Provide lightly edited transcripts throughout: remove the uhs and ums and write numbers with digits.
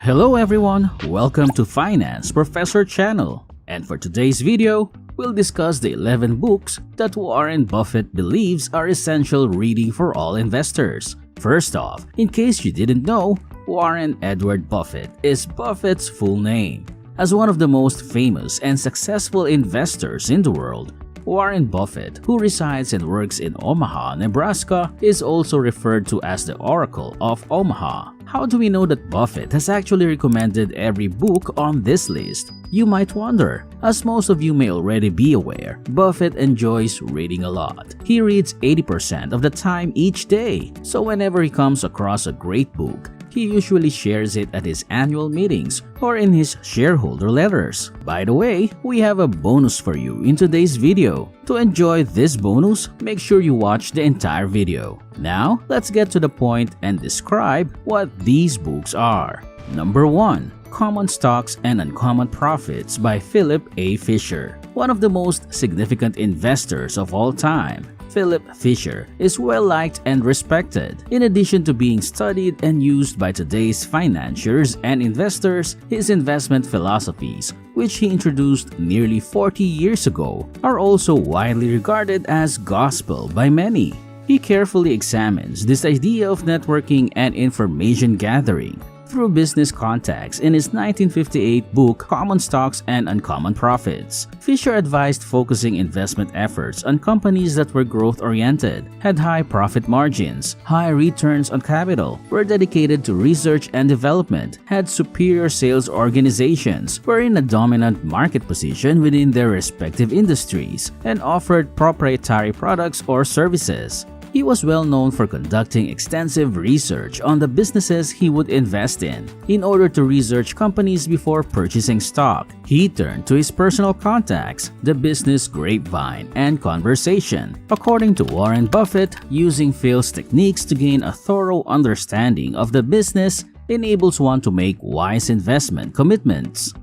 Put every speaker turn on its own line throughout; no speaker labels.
Hello everyone, welcome to Finance Professor channel. And for today's video, we'll discuss the 11 books that Warren Buffett believes are essential reading for all investors. First off, in case you didn't know, Warren Edward Buffett is Buffett's full name. As one of the most famous and successful investors in the world, Warren Buffett, who resides and works in Omaha, Nebraska, is also referred to as the Oracle of Omaha. How do we know that Buffett has actually recommended every book on this list? You might wonder. As most of you may already be aware, Buffett enjoys reading a lot. He reads 80% of the time each day, so whenever he comes across a great book, he usually shares it at his annual meetings or in his shareholder letters. By the way, we have a bonus for you in today's video. To enjoy this bonus, make sure you watch the entire video. Now, let's get to the point and describe what these books are. Number 1. Common Stocks and Uncommon Profits by Philip A. Fisher, one of the most significant investors of all time. Philip Fisher is well liked and respected. In addition to being studied and used by today's financiers and investors, his investment philosophies, which he introduced nearly 40 years ago, are also widely regarded as gospel by many. He carefully examines this idea of networking and information gathering through business contacts in his 1958 book Common Stocks and Uncommon Profits. Fisher advised focusing investment efforts on companies that were growth-oriented, had high profit margins, high returns on capital, were dedicated to research and development, had superior sales organizations, were in a dominant market position within their respective industries, and offered proprietary products or services. He was well known for conducting extensive research on the businesses he would invest in. In order to research companies before purchasing stock, he turned to his personal contacts, the business grapevine, and conversation. According to Warren Buffett, using Phil's techniques to gain a thorough understanding of the business enables one to make wise investment commitments.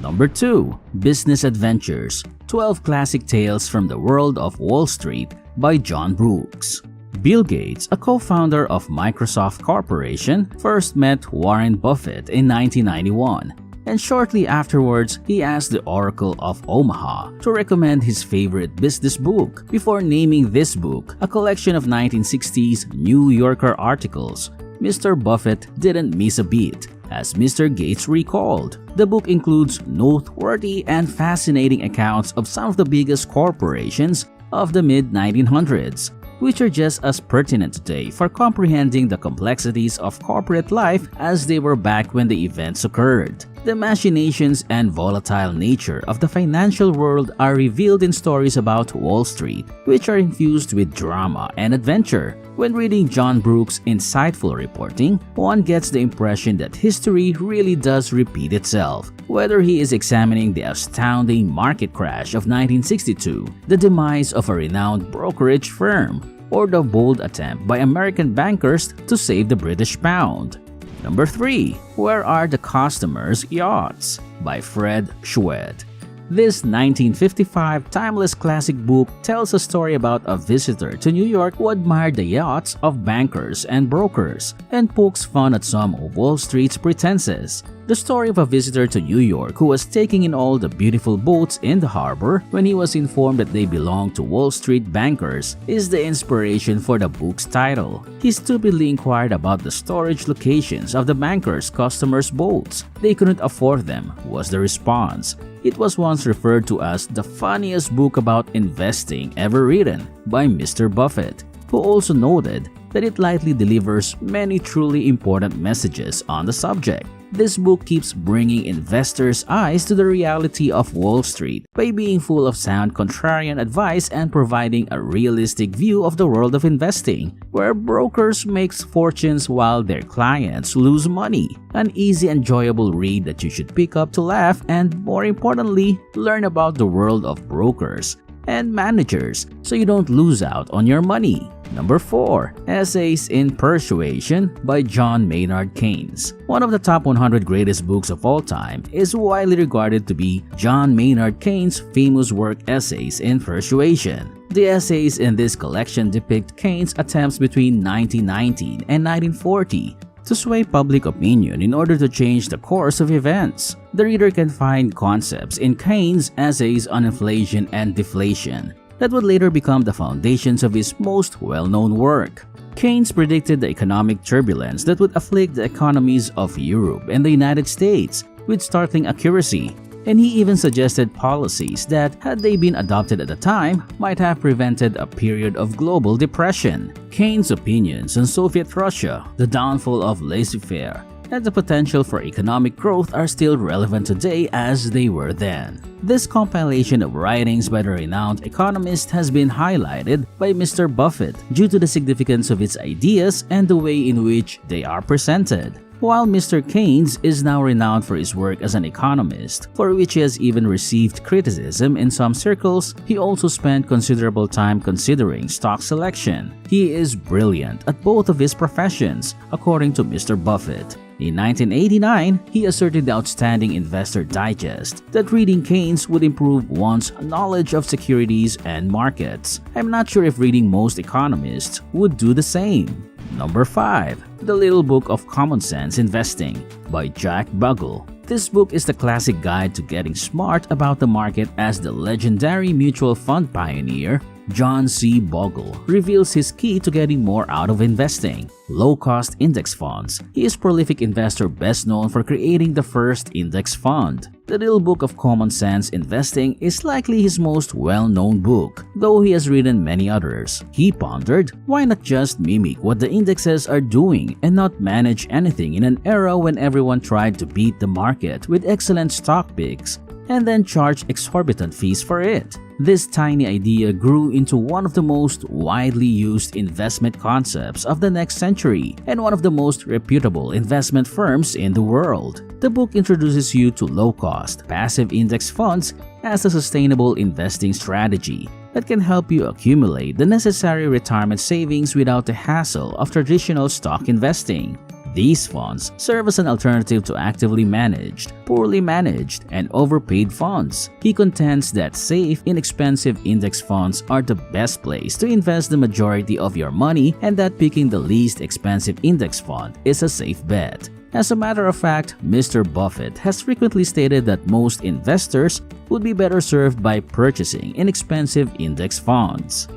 Number 2. Business Adventures: 12 Classic Tales from the World of Wall Street by John Brooks. Bill Gates, a co-founder of Microsoft Corporation, first met Warren Buffett in 1991, and shortly afterwards, he asked the Oracle of Omaha to recommend his favorite business book. Before naming this book, a collection of 1960s New Yorker articles, Mr. Buffett didn't miss a beat. As Mr. Gates recalled, the book includes noteworthy and fascinating accounts of some of the biggest corporations of the mid-1900s, which are just as pertinent today for comprehending the complexities of corporate life as they were back when the events occurred. The machinations and volatile nature of the financial world are revealed in stories about Wall Street, which are infused with drama and adventure. When reading John Brooks' insightful reporting, one gets the impression that history really does repeat itself. Whether he is examining the astounding market crash of 1962, the demise of a renowned brokerage firm, or the bold attempt by American bankers to save the British pound. Number 3. Where Are the Customers' Yachts? By Fred Schwed. This 1955 timeless classic book tells a story about a visitor to New York who admired the yachts of bankers and brokers and pokes fun at some of Wall Street's pretenses. The story of a visitor to New York who was taking in all the beautiful boats in the harbor when he was informed that they belonged to Wall Street bankers is the inspiration for the book's title. He stupidly inquired about the storage locations of the bankers' customers' boats. They couldn't afford them, was the response. It was once referred to as the funniest book about investing ever written by Mr. Buffett, who also noted that it lightly delivers many truly important messages on the subject. This book keeps bringing investors' eyes to the reality of Wall Street by being full of sound contrarian advice and providing a realistic view of the world of investing, where brokers make fortunes while their clients lose money. An easy, enjoyable read that you should pick up to laugh and, more importantly, learn about the world of brokers and managers so you don't lose out on your money. Number 4. Essays in Persuasion by John Maynard Keynes. One of the top 100 greatest books of all time is widely regarded to be John Maynard Keynes' famous work Essays in Persuasion. The essays in this collection depict Keynes' attempts between 1919 and 1940 to sway public opinion in order to change the course of events. The reader can find concepts in Keynes' essays on inflation and deflation that would later become the foundations of his most well-known work. Keynes predicted the economic turbulence that would afflict the economies of Europe and the United States with startling accuracy, and he even suggested policies that, had they been adopted at the time, might have prevented a period of global depression. Keynes' opinions on Soviet Russia, the downfall of laissez-faire, and the potential for economic growth are still relevant today as they were then. This compilation of writings by the renowned economist has been highlighted by Mr. Buffett due to the significance of its ideas and the way in which they are presented. While Mr. Keynes is now renowned for his work as an economist, for which he has even received criticism in some circles, he also spent considerable time considering stock selection. He is brilliant at both of his professions, according to Mr. Buffett. In 1989, he asserted the outstanding Investor Digest that reading Keynes would improve one's knowledge of securities and markets. I'm not sure if reading most economists would do the same. Number 5. The Little Book of Common Sense Investing by Jack Bogle. This book is the classic guide to getting smart about the market as the legendary mutual fund pioneer John C. Bogle reveals his key to getting more out of investing: low-cost index funds. He is a prolific investor best known for creating the first index fund. The Little Book of Common Sense Investing is likely his most well-known book, though he has written many others. He pondered, why not just mimic what the indexes are doing and not manage anything in an era when everyone tried to beat the market with excellent stock picks and then charge exorbitant fees for it. This tiny idea grew into one of the most widely used investment concepts of the next century and one of the most reputable investment firms in the world. The book introduces you to low-cost, passive index funds as a sustainable investing strategy that can help you accumulate the necessary retirement savings without the hassle of traditional stock investing. These funds serve as an alternative to actively managed, poorly managed, and overpaid funds. He contends that safe, inexpensive index funds are the best place to invest the majority of your money and that picking the least expensive index fund is a safe bet. As a matter of fact, Mr. Buffett has frequently stated that most investors would be better served by purchasing inexpensive index funds.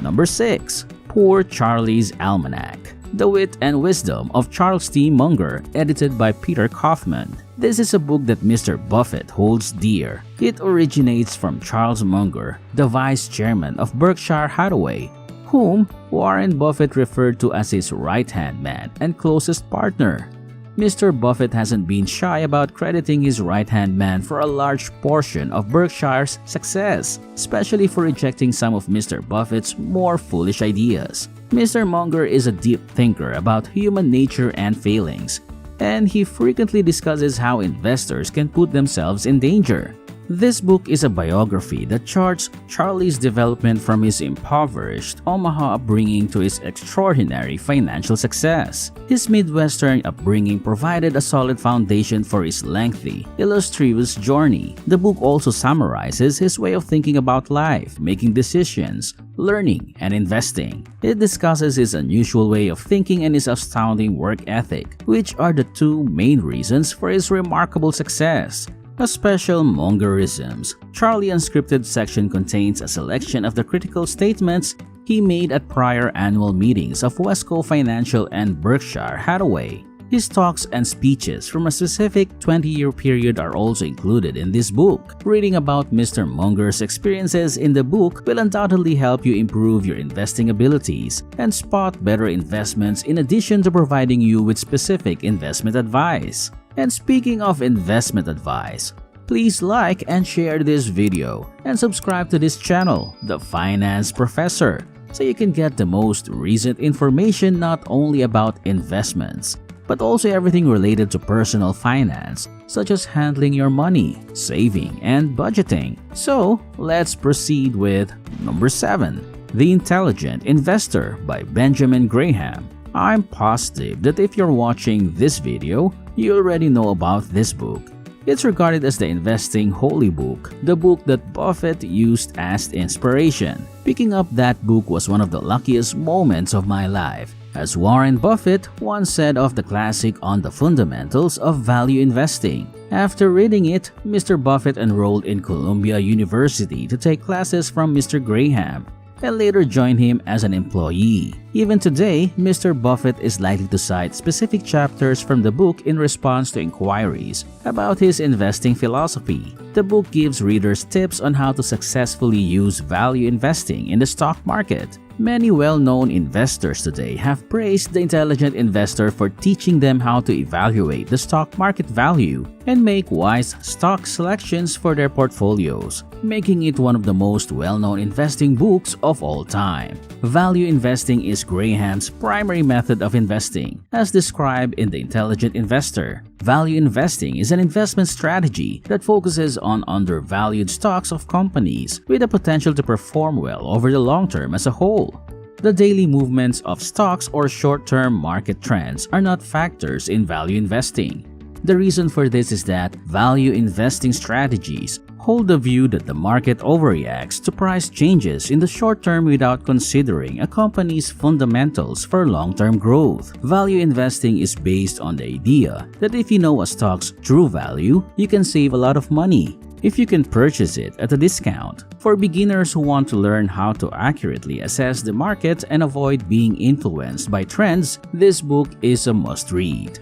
Number 6. Poor Charlie's Almanac: The Wit and Wisdom of Charles T. Munger, edited by Peter Kaufman. This is a book that Mr. Buffett holds dear. It originates from Charles Munger, the vice chairman of Berkshire Hathaway, whom Warren Buffett referred to as his right-hand man and closest partner. Mr. Buffett hasn't been shy about crediting his right-hand man for a large portion of Berkshire's success, especially for rejecting some of Mr. Buffett's more foolish ideas. Mr. Munger is a deep thinker about human nature and failings, and he frequently discusses how investors can put themselves in danger. This book is a biography that charts Charlie's development from his impoverished Omaha upbringing to his extraordinary financial success. His Midwestern upbringing provided a solid foundation for his lengthy, illustrious journey. The book also summarizes his way of thinking about life, making decisions, learning, and investing. It discusses his unusual way of thinking and his astounding work ethic, which are the two main reasons for his remarkable success. A special Mungerisms. Charlie Unscripted section contains a selection of the critical statements he made at prior annual meetings of Wesco Financial and Berkshire Hathaway. His talks and speeches from a specific 20-year period are also included in this book. Reading about Mr. Munger's experiences in the book will undoubtedly help you improve your investing abilities and spot better investments in addition to providing you with specific investment advice. And speaking of investment advice, please like and share this video and subscribe to this channel, The Finance Professor, so you can get the most recent information not only about investments, but also everything related to personal finance, such as handling your money, saving, and budgeting. So, let's proceed with number 7. The Intelligent Investor by Benjamin Graham. I'm positive that if you're watching this video, you already know about this book. It's regarded as the investing holy book, the book that Buffett used as inspiration. Picking up that book was one of the luckiest moments of my life, As Warren Buffett once said of the classic On the Fundamentals of Value Investing. After reading it, Mr. Buffett enrolled in Columbia University to take classes from Mr. Graham and later joined him as an employee. Even today, Mr. Buffett is likely to cite specific chapters from the book in response to inquiries about his investing philosophy. The book gives readers tips on how to successfully use value investing in the stock market. Many well-known investors today have praised the intelligent investor for teaching them how to evaluate the stock market value and make wise stock selections for their portfolios, making it one of the most well-known investing books of all time. Value investing is Graham's primary method of investing, as described in The Intelligent Investor. Value investing is an investment strategy that focuses on undervalued stocks of companies with the potential to perform well over the long term as a whole. The daily movements of stocks or short-term market trends are not factors in value investing. The reason for this is that value investing strategies hold the view that the market overreacts to price changes in the short term without considering a company's fundamentals for long-term growth. Value investing is based on the idea that if you know a stock's true value, you can save a lot of money if you can purchase it at a discount. For beginners who want to learn how to accurately assess the market and avoid being influenced by trends, this book is a must-read.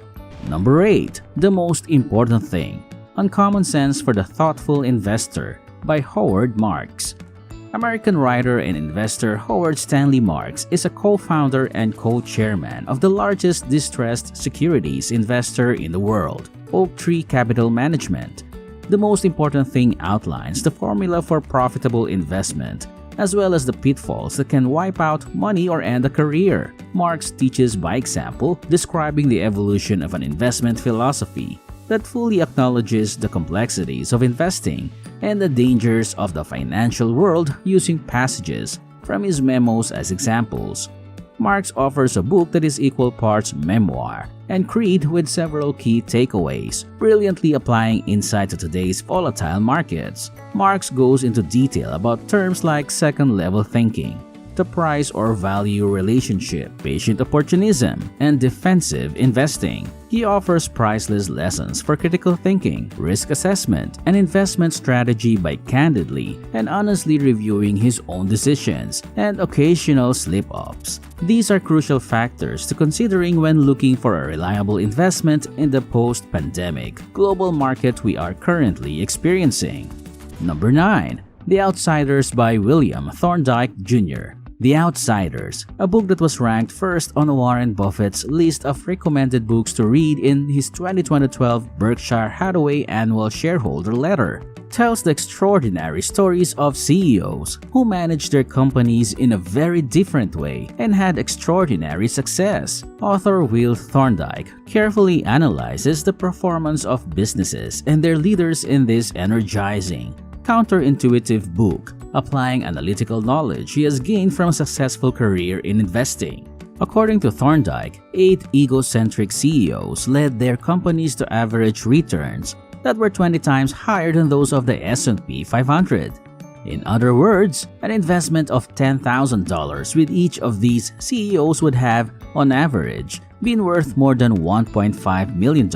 Number 8. The Most Important Thing: Uncommon Sense for the Thoughtful Investor by Howard Marks. American writer and investor Howard Stanley Marks is a co-founder and co-chairman of the largest distressed securities investor in the world, Oaktree Capital Management. The Most Important Thing outlines the formula for profitable investment, as well as the pitfalls that can wipe out money or end a career. Marks teaches by example, describing the evolution of an investment philosophy that fully acknowledges the complexities of investing and the dangers of the financial world using passages from his memos as examples. Marks offers a book that is equal parts memoir and creed with several key takeaways, brilliantly applying insight to today's volatile markets. Marks goes into detail about terms like second-level thinking, the price or value relationship, patient opportunism, and defensive investing. He offers priceless lessons for critical thinking, risk assessment, and investment strategy by candidly and honestly reviewing his own decisions and occasional slip-ups. These are crucial factors to considering when looking for a reliable investment in the post-pandemic global market we are currently experiencing. Number 9. The Outsiders by William Thorndike Jr. The Outsiders, a book that was ranked first on Warren Buffett's list of recommended books to read in his 2012 Berkshire Hathaway Annual Shareholder Letter, tells the extraordinary stories of CEOs who managed their companies in a very different way and had extraordinary success. Author Will Thorndike carefully analyzes the performance of businesses and their leaders in this energizing, counterintuitive book, applying analytical knowledge he has gained from a successful career in investing. According to Thorndike, 8 egocentric CEOs led their companies to average returns that were 20 times higher than those of the S&P 500. In other words, an investment of $10,000 with each of these CEOs would have, on average, been worth more than $1.5 million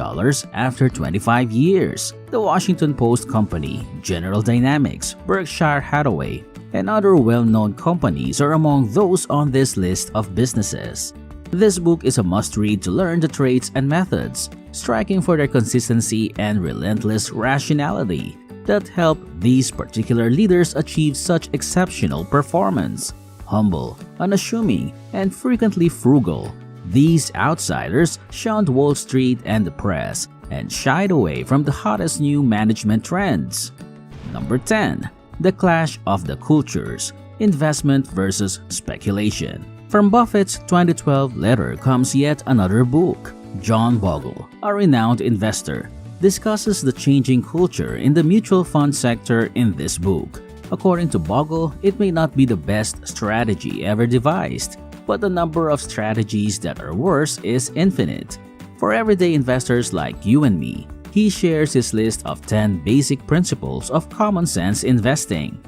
after 25 years. The Washington Post Company, General Dynamics, Berkshire Hathaway, and other well-known companies are among those on this list of businesses. This book is a must-read to learn the traits and methods, striking for their consistency and relentless rationality, that help these particular leaders achieve such exceptional performance. Humble, unassuming, and frequently frugal, these outsiders shunned Wall Street and the press and shied away from the hottest new management trends. Number 10. The Clash of the Cultures: Investment versus Speculation. From Buffett's 2012 letter comes yet another book. John Bogle, a renowned investor, discusses the changing culture in the mutual fund sector in this book. According to Bogle, it may not be the best strategy ever devised, but the number of strategies that are worse is infinite. For everyday investors like you and me, he shares his list of 10 basic principles of common sense investing.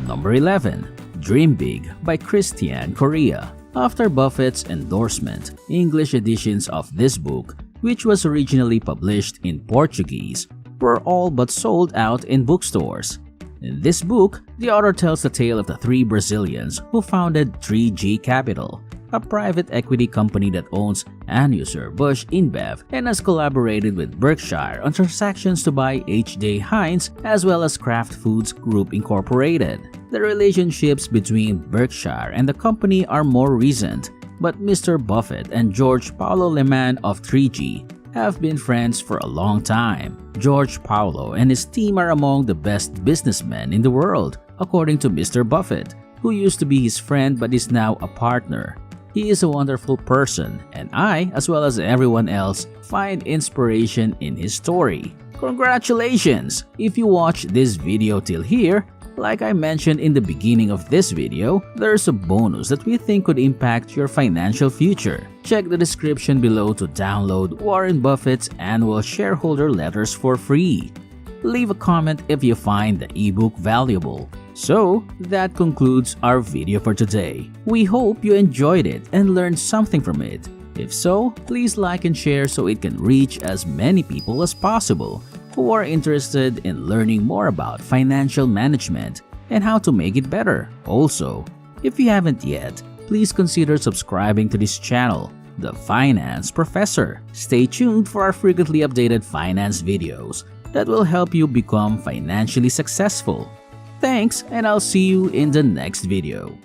Number 11. Dream Big by Christian Correa. After Buffett's endorsement, English editions of this book, which was originally published in Portuguese, were all but sold out in bookstores. In this book, the author tells the tale of the three Brazilians who founded 3G Capital, a private equity company that owns Anheuser-Busch InBev and has collaborated with Berkshire on transactions to buy H.J. Heinz as well as Kraft Foods Group Incorporated. The relationships between Berkshire and the company are more recent, but Mr. Buffett and George Paulo Lemann of 3G have been friends for a long time. George Paulo and his team are among the best businessmen in the world, according to Mr. Buffett, who used to be his friend but is now a partner. He is a wonderful person, and I, as well as everyone else, find inspiration in his story. Congratulations! If you watched this video till here, like I mentioned in the beginning of this video, there's a bonus that we think could impact your financial future. Check the description below to download Warren Buffett's annual shareholder letters for free. Leave a comment if you find the ebook valuable. So, that concludes our video for today. We hope you enjoyed it and learned something from it. If so, please like and share so it can reach as many people as possible who are interested in learning more about financial management and how to make it better. Also, if you haven't yet, please consider subscribing to this channel, The Finance Professor. Stay tuned for our frequently updated finance videos that will help you become financially successful. Thanks, and I'll see you in the next video.